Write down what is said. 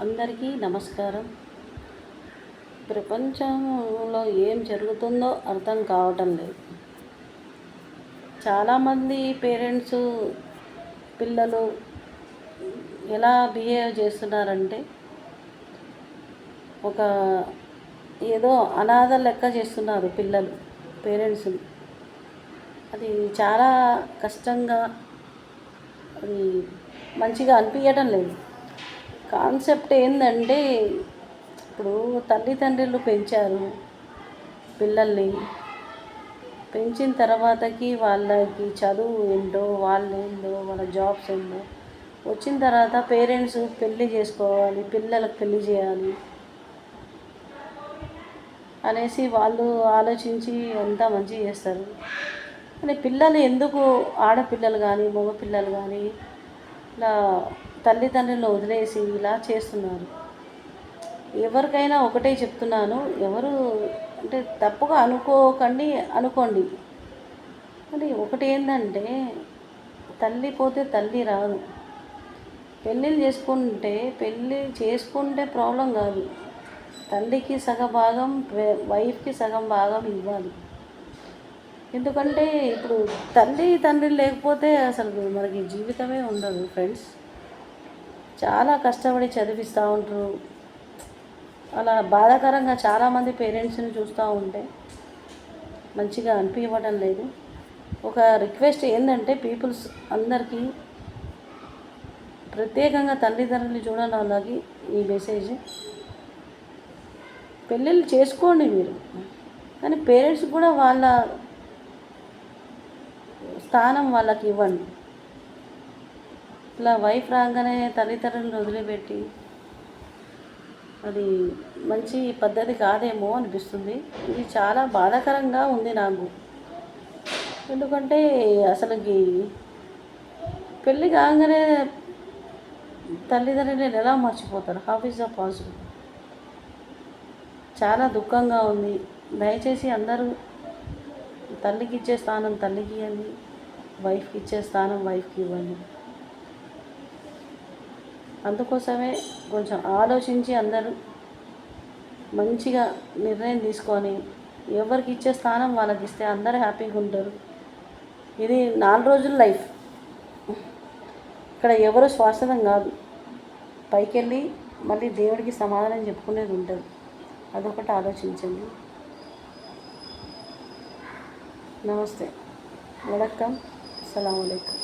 అందరికీ నమస్కారం. ప్రపంచంలో ఏం జరుగుతుందో అర్థం కావటం లేదు. చాలామంది పేరెంట్స్ పిల్లలు ఎలా బిహేవ్ చేస్తున్నారంటే ఒక ఏదో అనాథ లెక్క చేస్తున్నారు పిల్లలు పేరెంట్స్ని. అది చాలా కష్టంగా, అది మంచిగా అనిపించడం లేదు. కాన్సెప్ట్ ఏంటంటే, ఇప్పుడు తల్లిదండ్రులు పెంచారు పిల్లల్ని, పెంచిన తర్వాతకి వాళ్ళకి చదువు ఏంటో, వాళ్ళ జాబ్స్ ఏంటో, వచ్చిన తర్వాత పేరెంట్స్ పెళ్ళి చేసుకోవాలి, పిల్లలకు పెళ్ళి చేయాలి అనేసి వాళ్ళు ఆలోచించి అంతా మంచిగా చేస్తారు. కానీ పిల్లలు ఎందుకు, ఆడపిల్లలు కానీ మగపిల్లలు కానీ ఇలా తల్లిదండ్రులను వదిలేసి ఇలా చేస్తున్నారు? ఎవరికైనా ఒకటే చెప్తున్నాను, ఎవరు అంటే తప్పుగా అనుకోండి. కానీ ఒకటి ఏంటంటే, తల్లి పోతే తల్లి రాదు. పెళ్ళి చేసుకుంటే ప్రాబ్లం కాదు, తల్లికి సగం భాగం, వైఫ్కి సగం భాగం ఇవ్వాలి. ఎందుకంటే ఇప్పుడు తండ్రి లేకపోతే అసలు మనకి జీవితమే ఉండదు ఫ్రెండ్స్. చాలా కష్టపడి చదివిస్తూ ఉంటారు. అలా బాధాకరంగా చాలామంది పేరెంట్స్ని చూస్తూ ఉంటే మంచిగా అనిపించడం లేదు. ఒక రిక్వెస్ట్ ఏంటంటే, పీపుల్స్ అందరికీ, ప్రత్యేకంగా తల్లిదండ్రులు చూడాలి వాళ్ళకి ఈ మెసేజ్. పెళ్ళిళ్ళు చేసుకోండి మీరు, కానీ పేరెంట్స్ కూడా వాళ్ళ స్థానం వాళ్ళకి ఇవ్వండి. ఇలా వైఫ్ రాగానే తల్లిదండ్రులను వదిలిపెట్టి అది మంచి పద్ధతి కాదేమో అనిపిస్తుంది. ఇది చాలా బాధాకరంగా ఉంది నాకు. ఎందుకంటే అసలుకి పెళ్ళి కాగానే తల్లిదండ్రులను ఎలా మర్చిపోతారు? How is the possible? చాలా దుఃఖంగా ఉంది. దయచేసి అందరూ తల్లికి ఇచ్చే స్థానం తల్లికి ఇవ్వండి, వైఫ్కి ఇచ్చే స్థానం వైఫ్కి ఇవ్వండి. అందుకోసమే కొంచెం ఆలోచించి అందరూ మంచిగా నిర్ణయం తీసుకొని ఎవరికి ఇచ్చే స్థానం వాళ్ళకి ఇస్తే అందరూ హ్యాపీగా ఉంటారు. ఇది 4 రోజుల లైఫ్. ఇక్కడ ఎవరు శాశ్వతం కాదు. పైకి వెళ్ళి మళ్ళీ దేవుడికి సమాధానం చెప్పుకునేది ఉంటుంది. అదొకటి ఆలోచించండి. నమస్తే, వణక్కం, అస్సలాము అలైకుం.